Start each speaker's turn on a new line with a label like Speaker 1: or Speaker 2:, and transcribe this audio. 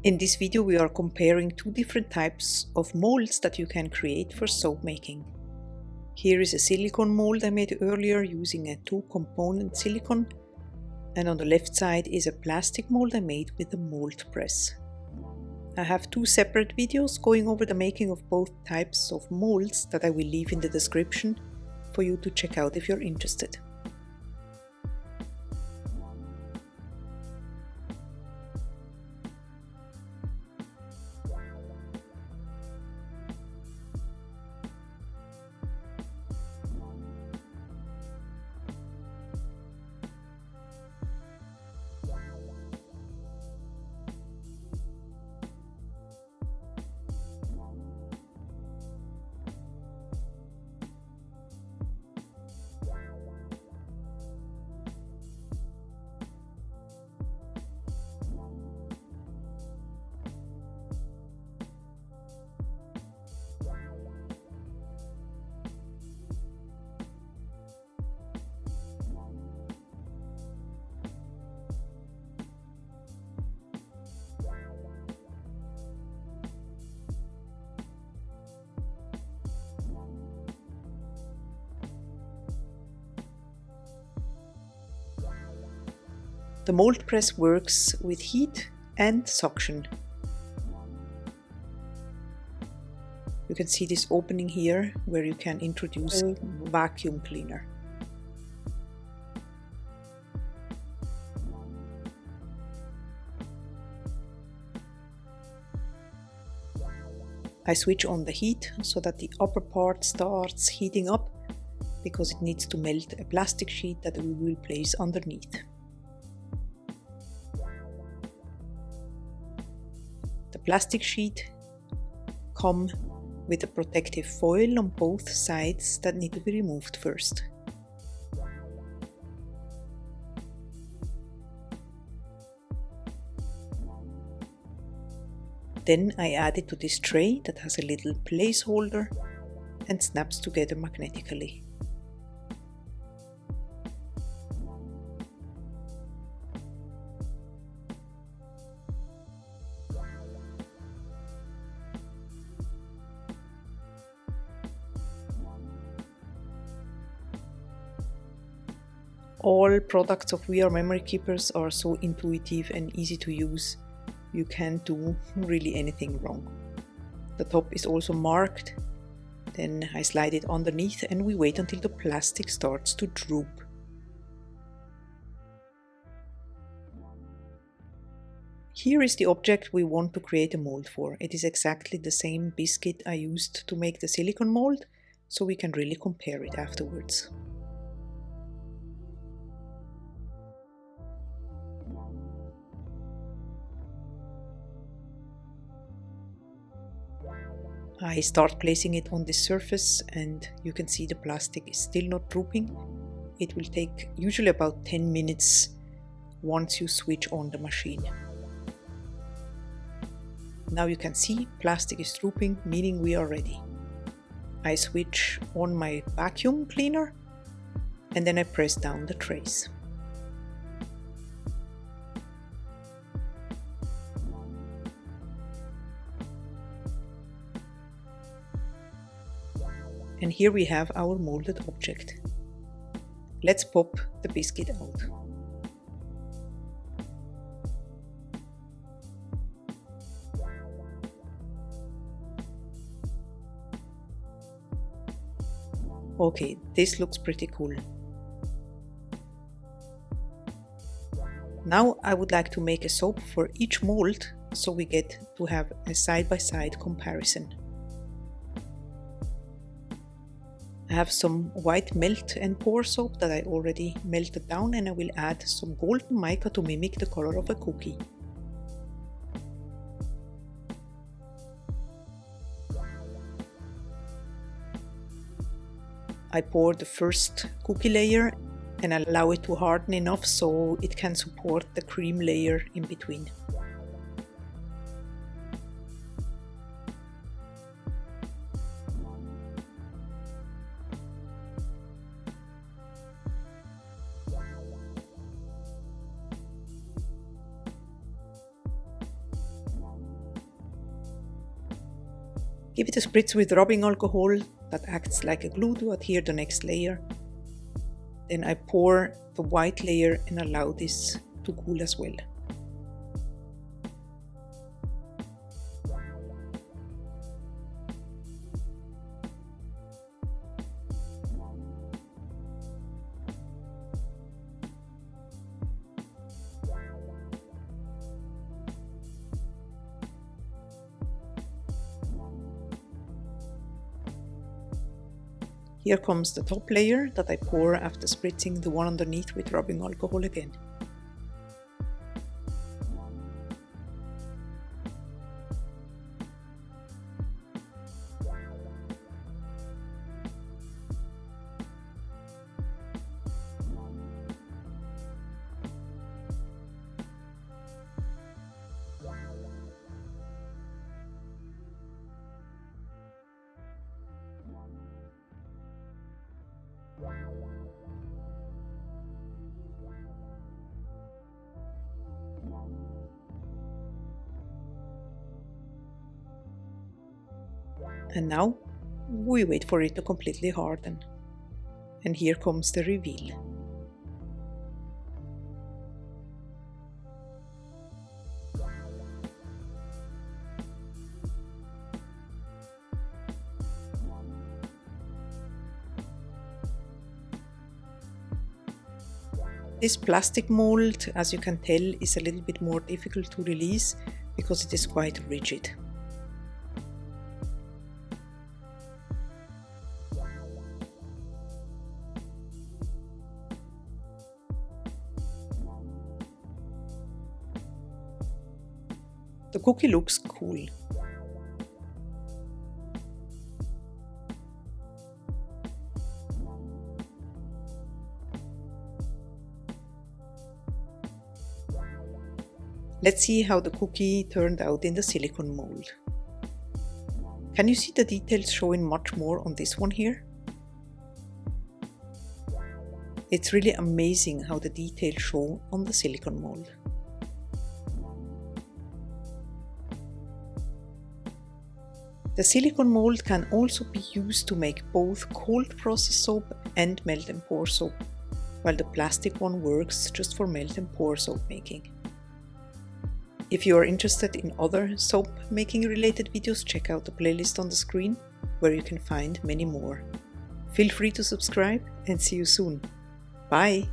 Speaker 1: In this video we are comparing two different types of molds that you can create for soap making. Here is a silicone mold I made earlier using a 2-component silicone, and on the left side is a plastic mold I made with a mold press. I have two separate videos going over the making of both types of molds that I will leave in the description for you to check out if you're interested. The mold press works with heat and suction. You can see this opening here where you can introduce a vacuum cleaner. I switch on the heat so that the upper part starts heating up because it needs to melt a plastic sheet that we will place underneath. The plastic sheet comes with a protective foil on both sides that need to be removed first. Then I add it to this tray that has a little placeholder and snaps together magnetically. All products of We Are Memory Keepers are so intuitive and easy to use. You can't do really anything wrong. The top is also marked. Then I slide it underneath and we wait until the plastic starts to droop. Here is the object we want to create a mold for. It is exactly the same biscuit I used to make the silicone mold, so we can really compare it afterwards. I start placing it on this surface and you can see the plastic is still not drooping. It will take usually about 10 minutes once you switch on the machine. Now you can see plastic is drooping, meaning we are ready. I switch on my vacuum cleaner and then I press down the trays. And here we have our molded object. Let's pop the biscuit out. Okay, this looks pretty cool. Now I would like to make a soap for each mold so we get to have a side-by-side comparison. I have some white melt and pour soap that I already melted down, and I will add some golden mica to mimic the color of a cookie. I pour the first cookie layer and allow it to harden enough so it can support the cream layer in between. Give it a spritz with rubbing alcohol that acts like a glue to adhere the next layer. Then I pour the white layer and allow this to cool as well. Here comes the top layer that I pour after spritzing the one underneath with rubbing alcohol again. And now we wait for it to completely harden. And here comes the reveal. This plastic mold, as you can tell, is a little bit more difficult to release because it is quite rigid. The cookie looks cool. Let's see how the cookie turned out in the silicone mold. Can you see the details showing much more on this one here? It's really amazing how the details show on the silicone mold. The silicone mold can also be used to make both cold process soap and melt and pour soap, while the plastic one works just for melt and pour soap making. If you are interested in other soap making related videos, check out the playlist on the screen where you can find many more. Feel free to subscribe and see you soon. Bye!